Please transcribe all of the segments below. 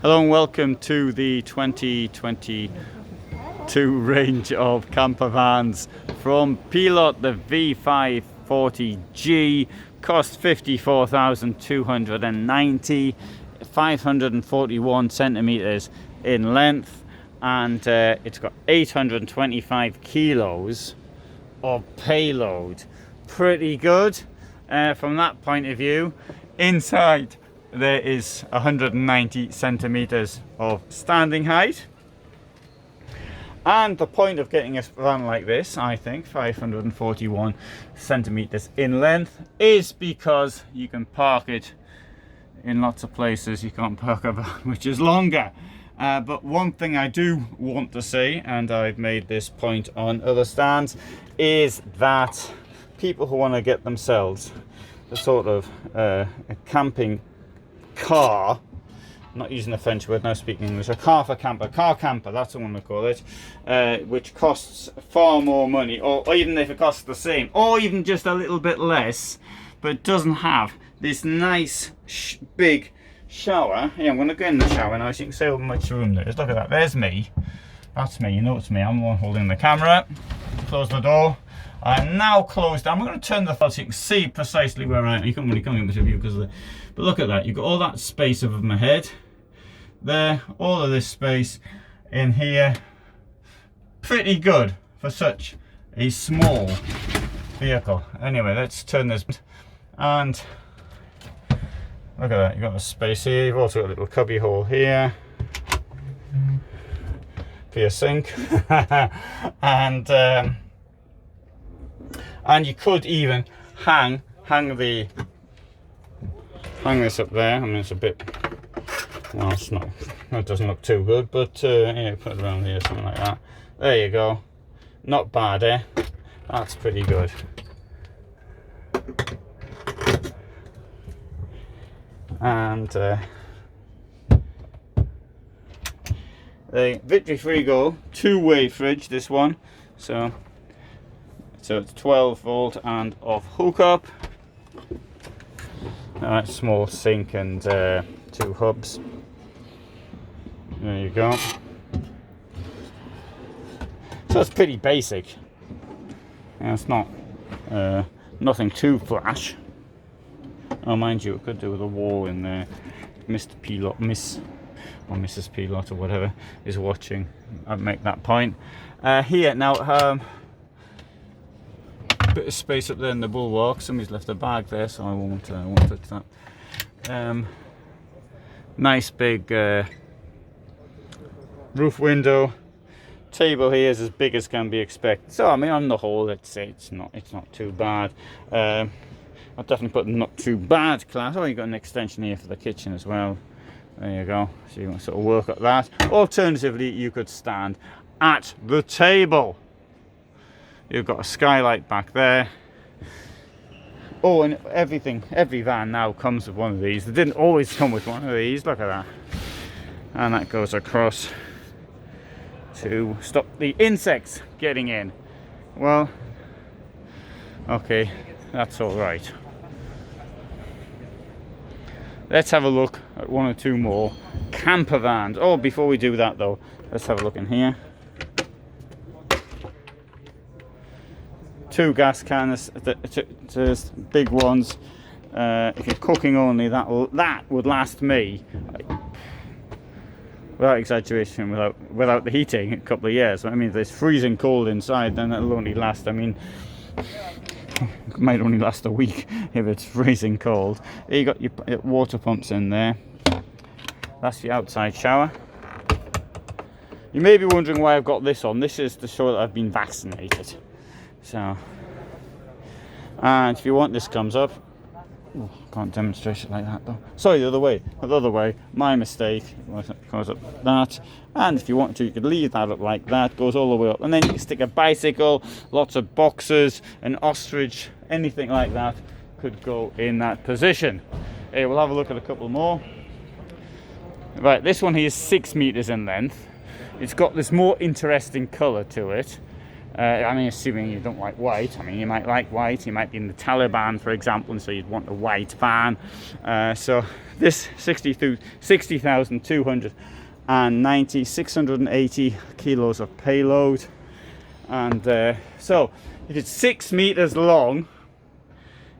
Hello and welcome to the 2022 range of camper vans from Pilote. The V540G cost 54,290, 541 centimeters in length, and it's got 825 kilos of payload. Pretty good from that point of view. Inside there is 190 centimeters of standing height, and the point of getting a van like this, I think 541 centimeters in length, is because you can park it in lots of places. You can't park a van which is longer. But one thing I do want to say, and I've made this point on other stands, is that people who want to get themselves a sort of a camping car, I'm not using a French word now, speaking English, a car camper, that's what I want to call it, which costs far more money, or even if it costs the same, or even just a little bit less, but it doesn't have this nice big shower. Yeah, I'm going to go in the shower now so you can see how much room there is. Look at that, there's me, that's me, you know it's me, I'm the one holding the camera. Close the door. I'm now closed. I'm going to turn the light so you can see precisely where I am. You can't really come in with a view because of the... But look at that. You've got all that space over my head. There. All of this space in here. Pretty good for such a small vehicle. Anyway, let's turn this. And look at that. You've got the space here. You've also got a little cubby hole here for your sink. And you could even hang this up there. I mean, it's a bit, well, it's not, it doesn't look too good, but yeah, put it around here, something like that. There you go. Not bad, eh? That's pretty good. And the Victory Frigo two-way fridge, this one. So it's 12 volt and off hookup. Small sink and two hubs. There you go. So it's pretty basic. Yeah, it's not nothing too flash. Oh, mind you, it could do with a wall in there. Mr. Pilote, or Mrs. Pilote or whatever is watching. I'd make that point. Here now. Bit of space up there in the bulwark. Somebody's left a bag there, so I won't touch that. Nice big roof window. Table here is as big as can be expected. So I mean, on the whole, let's say it's not too bad. I'll definitely put not too bad class. Oh, you got an extension here for the kitchen as well. There you go. So you want to sort of work at that. Alternatively, you could stand at the table. You've got a skylight back there. Oh, and every van now comes with one of these. They didn't always come with one of these. Look at that. And that goes across to stop the insects getting in. Well, okay, that's all right. Let's have a look at one or two more camper vans. Oh, before we do that though, let's have a look in here. Two gas cans, big ones. If you're cooking only, that would last me, without exaggeration, without the heating, a couple of years. I mean, if it's freezing cold inside, then it'll only last. I mean, it might only last a week if it's freezing cold. You got your water pumps in there. That's your outside shower. You may be wondering why I've got this on. This is to show that I've been vaccinated. So, and if you want, this comes up. Oh, can't demonstrate it like that though. Sorry, the other way, my mistake. Goes up that, and if you want to, you could leave that up like that. Goes all the way up, and then you can stick a bicycle, lots of boxes, an ostrich, anything like that could go in that position. Hey, we'll have a look at a couple more. Right, this one here is 6 meters in length. It's got this more interesting colour to it. I mean, assuming you don't like white. I mean, you might like white, you might be in the Taliban, for example, and so you'd want a white van. So this 60,290, 680 kilos of payload. And so if it's 6 meters long,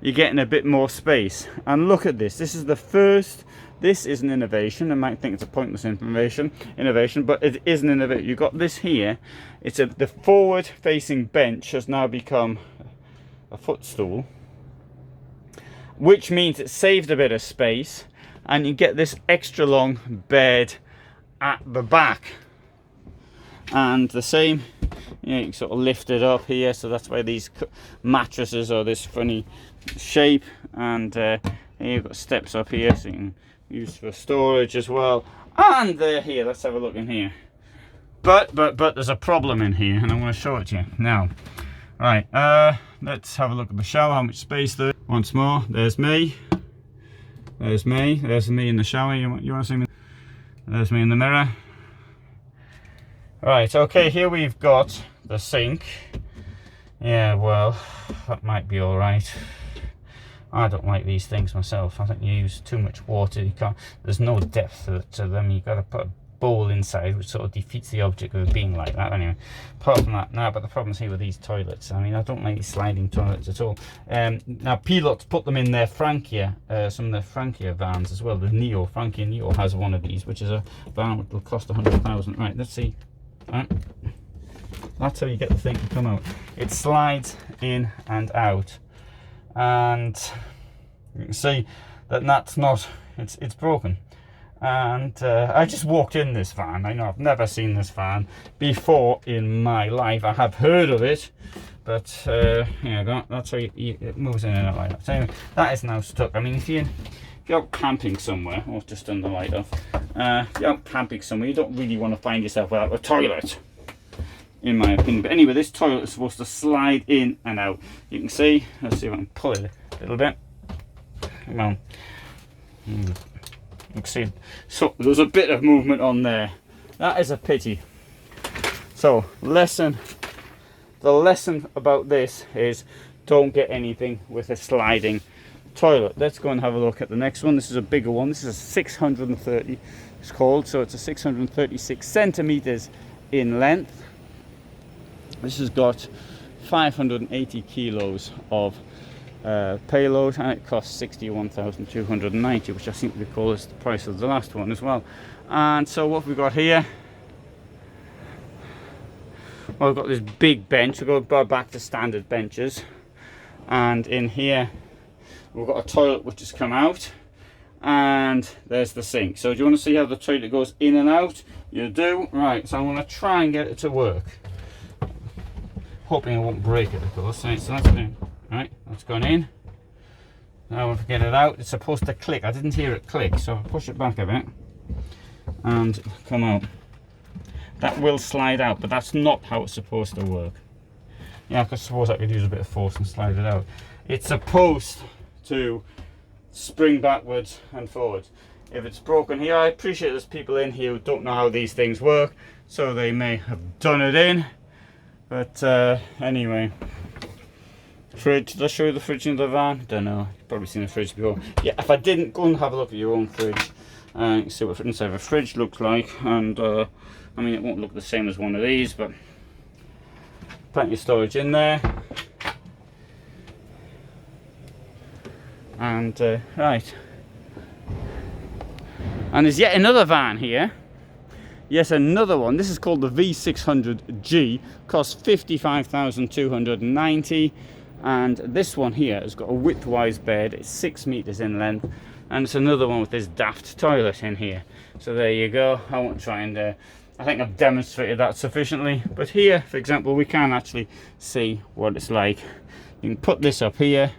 you're getting a bit more space. And look at this. This is the first. This is an innovation. I might think it's a pointless innovation, but it is an innovation. You've got this here. It's the forward-facing bench has now become a footstool, which means it saved a bit of space, and you get this extra long bed at the back. And the same, you know, you can sort of lift it up here, so that's why these mattresses are this funny shape. And here you've got steps up here, so you can use for storage as well. And here, let's have a look in here. But there's a problem in here, and I'm going to show it to you now. Right, let's have a look at the shower, how much space there. Once more, there's me. There's me in the shower. You want to see me? There's me in the mirror. Right, okay, here we've got the sink. Yeah, well, that might be all right. I don't like these things myself. I think you use too much water. You can't. There's no depth to them. You've got to put a bowl inside, which sort of defeats the object of it being like that. Anyway, apart from that, now, but the problem's here with these toilets. I mean, I don't like these sliding toilets at all. Now, Pilote put them in their Frankia, some of their Frankia vans as well. The Neo, Frankia Neo has one of these, which is a van which will cost 100,000. Right, let's see. Right. That's how you get the thing to come out. It slides in and out. And you can see that that's not, it's broken. And I just walked in this van. I know I've never seen this van before in my life. I have heard of it, but yeah, that's how it moves in and out like that. So anyway, that is now stuck. I mean, if you're out camping somewhere, or just turn the light off, if you're out camping somewhere, you don't really want to find yourself without a toilet, in my opinion. But anyway, this toilet is supposed to slide in and out. You can see, let's see if I can pull it a little bit. Come on. You can see, so there's a bit of movement on there. That is a pity. So the lesson about this is don't get anything with a sliding toilet. Let's go and have a look at the next one. This is a bigger one. This is a 630, it's called. So it's a 636 centimeters in length. This has got 580 kilos of payload, and it costs 61,290, which I think we call is the price of the last one as well. And so what we've got here, well, we've got this big bench. We'll go back to standard benches, and in here we've got a toilet which has come out, and there's the sink. So do you want to see how the toilet goes in and out? You do. Right, so I'm going to try and get it to work, hoping I won't break it, of course. Right, so that's in. Right, that's gone in. Now if I get it out, it's supposed to click. I didn't hear it click, so I'll push it back a bit and come out. That will slide out, but that's not how it's supposed to work. Yeah, I suppose I could use a bit of force and slide it out. It's supposed to spring backwards and forwards. If it's broken here, I appreciate there's people in here who don't know how these things work, so they may have done it in. But anyway, fridge. Did I show you the fridge in the van? Don't know. You've probably seen a fridge before. Yeah, if I didn't, go and have a look at your own fridge and see what inside of a fridge looks like. And I mean, it won't look the same as one of these, but plenty of storage in there. And right, and there's yet another van here. Yes, another one. This is called the V600G. Costs 55,290, and this one here has got a widthwise bed. It's 6 meters in length, and it's another one with this daft toilet in here. So there you go. I won't try and I think I've demonstrated that sufficiently, but here, for example, we can actually see what it's like. You can put this up here.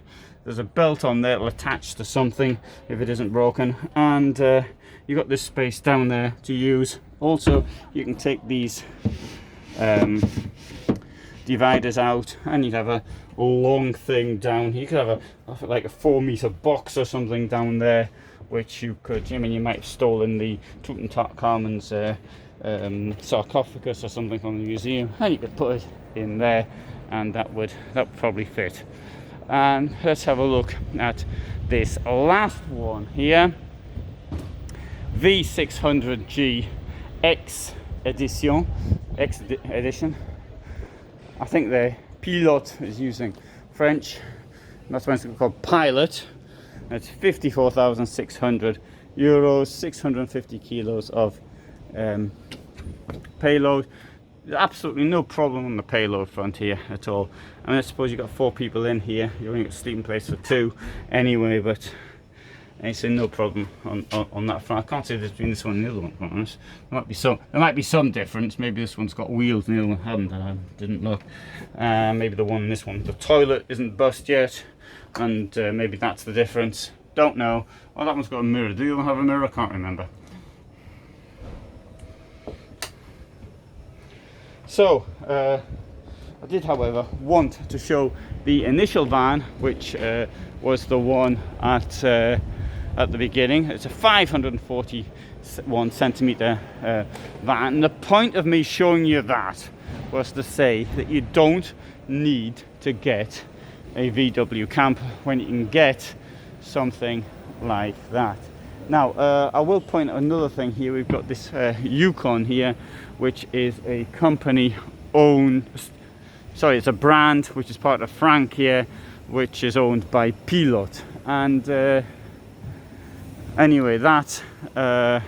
There's a belt on there that'll attach to something if it isn't broken, and you've got this space down there to use. Also, you can take these dividers out, and you'd have a long thing down. You could have like a 4-meter box or something down there, which you could, I mean, you might have stolen the Tutankhamun's sarcophagus or something from the museum, and you could put it in there, and that would probably fit. And let's have a look at this last one here, V600G X edition. I think the Pilote is using French. That's why it's called Pilote. It's 54,600 euros, 650 kilos of payload. There's absolutely no problem on the payload front here at all. I mean, I suppose you've got 4 people in here. You only got a sleeping place for 2 anyway, but I say no problem on that front. I can't say there's between this one and the other one, to be honest. There might be some difference. Maybe this one's got wheels and the other one hadn't. I didn't look. Maybe the one in this one, the toilet isn't bust yet, and maybe that's the difference. Don't know. Oh, that one's got a mirror. Do you have a mirror? I can't remember. So, I did, however, want to show the initial van, which was the one at the beginning. It's a 541 centimeter van. And the point of me showing you that was to say that you don't need to get a VW camper when you can get something like that. Now, I will point out another thing here. We've got this Yukon here, which is a company owned, sorry, it's a brand which is part of Frankia, which is owned by Pilote. And anyway, that you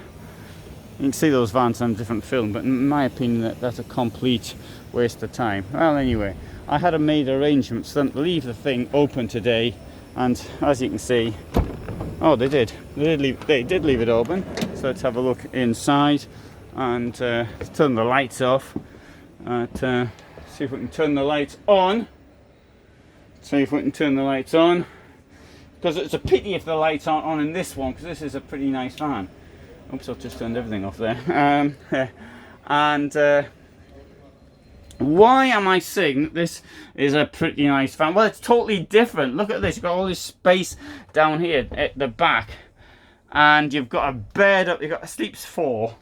can see those vans on a different film, but in my opinion that's a complete waste of time. Well, anyway, I had made arrangements to leave the thing open today, and as you can see, oh, they did leave it open. So let's have a look inside and turn the lights off. See if we can turn the lights on. Because it's a pity if the lights aren't on in this one, because this is a pretty nice van. Oops, I've just turned everything off there. Why am I saying that this is a pretty nice van? Well, it's totally different. Look at this. You've got all this space down here at the back, and you've got a bed up. You've got a sleeps 4.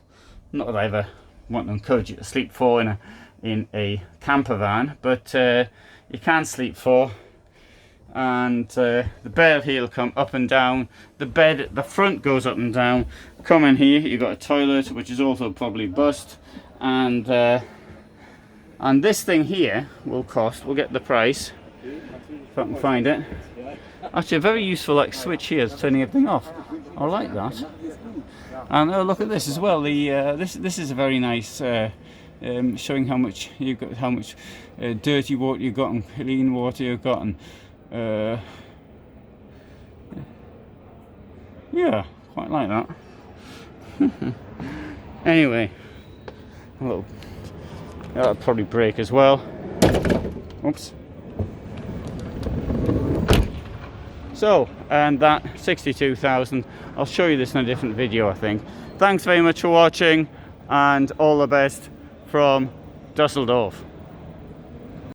Not that I ever want to encourage you to sleep 4 in a camper van, but you can sleep 4. And the bed here will come up and down. The bed at the front goes up and down. Come in here, you've got a toilet, which is also probably bust, and this thing here will cost, we'll get the price if I can find it. Actually, a very useful like switch here is turning everything off. I like that. And look at this as well. This is a very nice showing how much you've got, how much dirty water you've got and clean water you've got, and yeah, quite like that. Anyway, a little. That'll probably break as well. Oops. So, and that 62,000. I'll show you this in a different video, I think. Thanks very much for watching, and all the best from Dusseldorf.